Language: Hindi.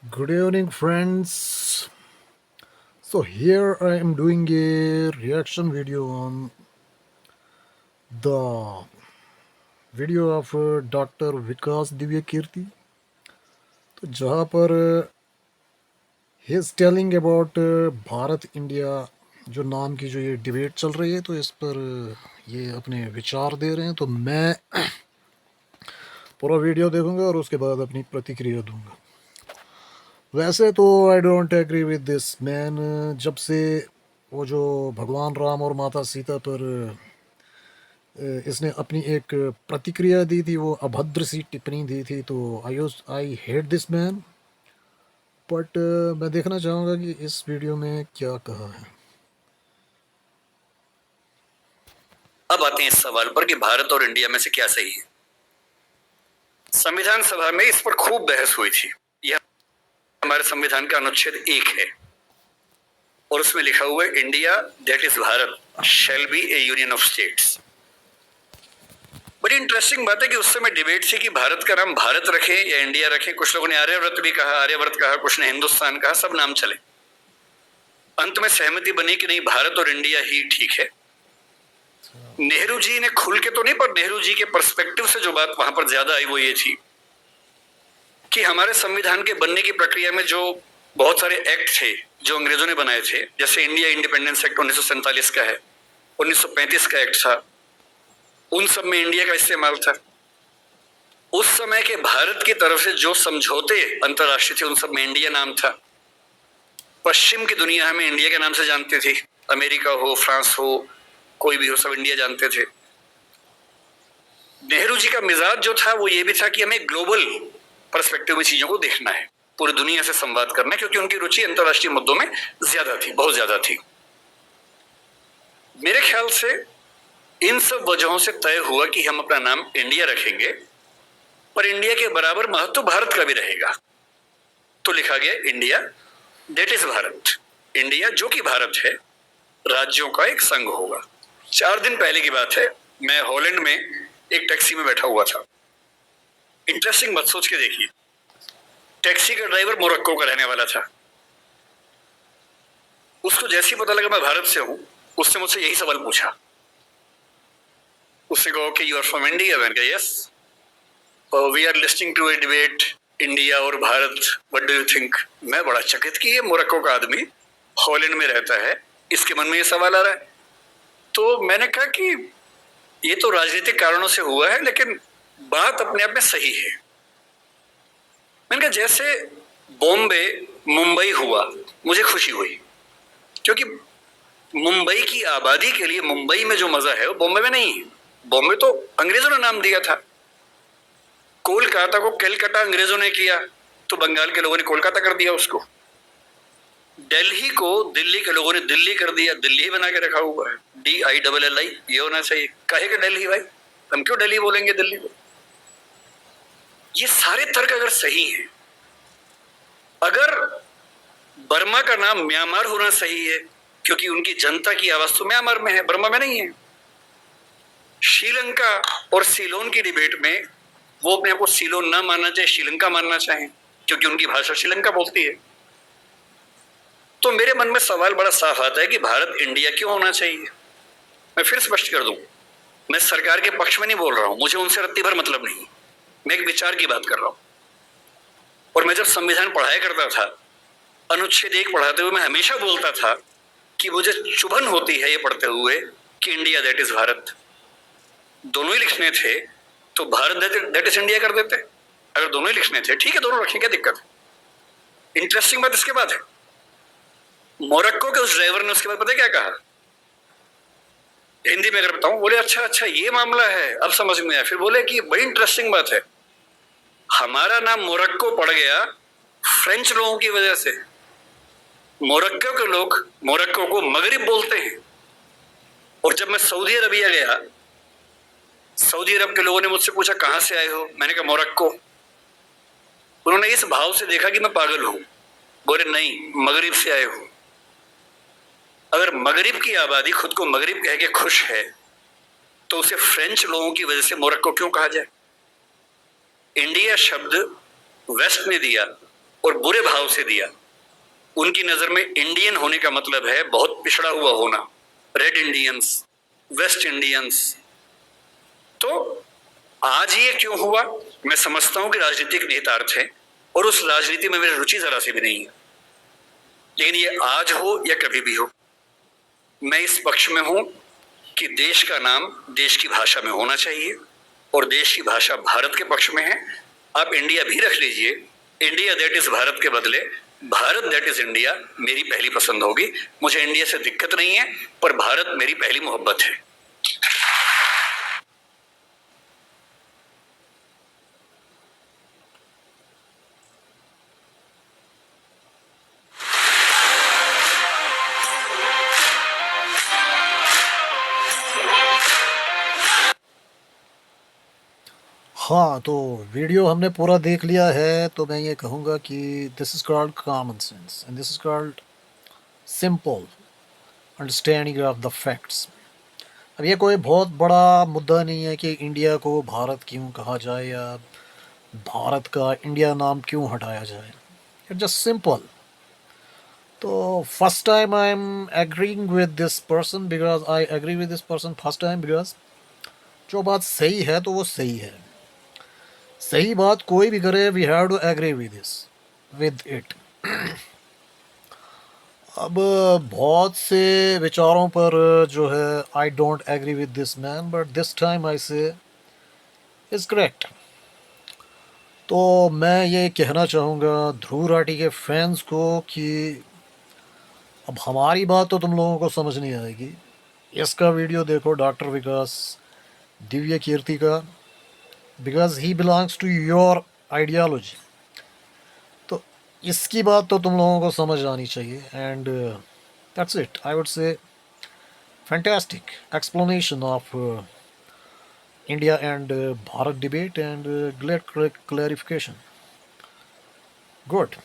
Good evening, friends. So, here I am doing a reaction video on the video of Dr. Vikas Divya Kirti. तो जहाँ पर he is telling about Bharat India जो नाम की जो ये डिबेट चल रही है, तो इस पर ये अपने विचार दे रहे हैं। तो मैं पूरा वीडियो देखूंगा और उसके बाद अपनी प्रतिक्रिया दूंगा। वैसे तो I don't agree with this man. जब से वो जो भगवान राम और माता सीता पर इसने अपनी एक प्रतिक्रिया दी थी, वो अभद्र सी टिप्पणी दी थी, तो I hate this man. But मैं देखना चाहूँगा कि इस वीडियो में क्या कहा है। अब आते हैं इस सवाल पर कि भारत और इंडिया में से क्या सही है। संविधान सभा में इस पर खूब बहस हुई थी। यह हमारे संविधान का अनुच्छेद 1 है और उसमें लिखा हुआ है, India that is Bharat shall be A union of states. बड़ी इंटरेस्टिंग बात है कि उस समय डिबेट थी कि भारत का नाम भारत रखे या इंडिया रखे। कुछ लोगों ने आर्यव्रत भी कहा, आर्यव्रत कहा, कुछ ने हिंदुस्तान कहा, सब नाम चले। अंत में सहमति बनी कि नहीं, भारत और इंडिया ही ठीक है। नेहरू जी ने खुल के तो नहीं, पर नेहरू जी के पर्सपेक्टिव से जो बात वहां पर ज्यादा आई वो ये थी कि हमारे संविधान के बनने की प्रक्रिया में जो बहुत सारे एक्ट थे जो अंग्रेजों ने बनाए थे, जैसे इंडिया इंडिपेंडेंस एक्ट 1947 का है, 1935 का एक्ट था, उन सब में इंडिया का इस्तेमाल था। उस समय के भारत की तरफ से जो समझौते अंतरराष्ट्रीय थे उन सब में इंडिया नाम था। पश्चिम की दुनिया हमें इंडिया के नाम से जानती थी, अमेरिका हो, फ्रांस हो, कोई भी हो, सब इंडिया जानते थे। नेहरू जी का मिजाज जो था वो ये भी था कि हमें ग्लोबल पर्सपेक्टिव में चीजों को देखना है, पूरी दुनिया से संवाद करना है, क्योंकि उनकी रुचि अंतरराष्ट्रीय मुद्दों में ज्यादा थी, बहुत ज्यादा थी। मेरे ख्याल से इन सब वजहों से तय हुआ कि हम अपना नाम इंडिया रखेंगे, पर इंडिया के बराबर महत्व भारत का भी रहेगा। तो लिखा गया India that is Bharat. India जो कि भारत है, राज्यों का एक संघ होगा। 4 दिन पहले की बात है, मैं हॉलैंड में एक टैक्सी में बैठा हुआ था। इंटरेस्टिंग मत सोच के देखिए, टैक्सी का ड्राइवर मोरक्को का रहने वाला था। उसको जैसे ही पता लगा मैं भारत से हूं, उसने मुझसे यही सवाल पूछा। उसने कहा कि यू आर फ्रॉम इंडिया? मैंने कहा yes. We are listing to a debate India और Bharat, what do you think? मैं बड़ा चकित कि ये मोरक्को का आदमी हॉलैंड में रहता है, इसके मन में ये सवाल आ रहा है। तो मैंने कहा कि ये तो राजनीतिक कारणों से हुआ है, लेकिन बात अपने आप में सही है। मैंने कहा जैसे बॉम्बे मुंबई हुआ, मुझे खुशी हुई, क्योंकि मुंबई की आबादी के लिए मुंबई में जो मजा है वो बॉम्बे में नहीं है। बॉम्बे तो अंग्रेजों ने नाम दिया था। कोलकाता को कैलकाटा अंग्रेजों ने किया, तो बंगाल के लोगों ने कोलकाता कर दिया उसको। दिल्ली को दिल्ली के लोगों ने दिल्ली कर दिया, दिल्ली बना के रखा हुआ है, DILLI। ये होना चाहिए, कहे कि दिल्ली भाई, हम क्यों दिल्ली बोलेंगे दिल्ली को? ये सारे तर्क अगर सही हैं, अगर बर्मा का नाम म्यांमार होना सही है क्योंकि उनकी जनता की आवाज तो म्यांमार में है, बर्मा में नहीं है। श्रीलंका और सीलोन की डिबेट में वो अपने आप को सीलोन ना मानना चाहे, श्रीलंका मानना चाहे, क्योंकि उनकी भाषा श्रीलंका बोलती है। तो मेरे मन में सवाल बड़ा साफ आता है कि भारत इंडिया क्यों होना चाहिए। मैं फिर स्पष्ट कर दूं, मैं सरकार के पक्ष में नहीं बोल रहा हूं, मुझे उनसे रत्ती भर मतलब नहीं, मैं एक विचार की बात कर रहा हूं। और मैं जब संविधान पढ़ाया करता था, अनुच्छेद 1 पढ़ाते हुए मैं हमेशा बोलता था कि मुझे चुभन होती है ये पढ़ते हुए कि इंडिया दैट इज भारत। दोनों ही लिखने थे तो भारत दैट इज इंडिया कर देते। अगर दोनों ही लिखने थे, ठीक है, दोनों रखें, क्या दिक्कत है? इंटरेस्टिंग बात इसके बाद है, मोरक्को के उस ड्राइवर ने उसके बाद पता क्या कहा, हिंदी में अगर बताऊं, बोले अच्छा अच्छा ये मामला है, अब समझ में आया। फिर बोले कि बड़ी इंटरेस्टिंग बात है, हमारा नाम मोरक्को पड़ गया फ्रेंच लोगों की वजह से। मोरक्को के लोग मोरक्को को मगरिब बोलते हैं। और जब मैं सऊदी अरबिया गया, सऊदी अरब के लोगों ने मुझसे पूछा कहां से आए हो, मैंने कहा मोरक्को। उन्होंने इस भाव से देखा कि मैं पागल हूं, बोले नहीं, मगरिब से आए हो। अगर मगरिब की आबादी खुद को मगरिब कह के खुश है, तो उसे फ्रेंच लोगों की वजह से मोरक्को क्यों कहा जाए? इंडिया शब्द वेस्ट ने दिया, और बुरे भाव से दिया। उनकी नजर में इंडियन होने का मतलब है बहुत पिछड़ा हुआ होना, रेड इंडियंस, वेस्ट इंडियंस। तो आज ये क्यों हुआ? मैं समझता हूं कि राजनीतिक निहितार्थ है और उस राजनीति में मेरी रुचि जरा सी भी नहीं है, लेकिन ये आज हो या कभी भी हो, मैं इस पक्ष में हूं कि देश का नाम देश की भाषा में होना चाहिए और देश की भाषा भारत के पक्ष में है। आप इंडिया भी रख लीजिए, इंडिया दैट इज भारत के बदले भारत दैट इज इंडिया मेरी पहली पसंद होगी। मुझे इंडिया से दिक्कत नहीं है, पर भारत मेरी पहली मोहब्बत है। हाँ, तो वीडियो हमने पूरा देख लिया है, तो मैं ये कहूँगा कि this is called common sense and this is called simple understanding of the facts. अब ये कोई बहुत बड़ा मुद्दा नहीं है कि इंडिया को भारत क्यों कहा जाए या भारत का इंडिया नाम क्यों हटाया जाए। It's just simple. तो first time I am agreeing with this person because I agree with this person first time because जो बात सही है तो वो सही है। सही बात कोई भी करे, we have to agree with it. अब बहुत से विचारों पर जो है I don't agree with this man, but this time I say is correct. तो मैं ये कहना चाहूँगा ध्रुव राठी के फैंस को कि अब हमारी बात तो तुम लोगों को समझ नहीं आएगी। इसका वीडियो देखो डॉक्टर विकास दिव्य कीर्ति का, because he belongs to your ideology. तो इसकी बात तो तुम लोगों को समझ आनी चाहिए। And that's it, I would say fantastic explanation of India and Bharat debate and great clarification. Good.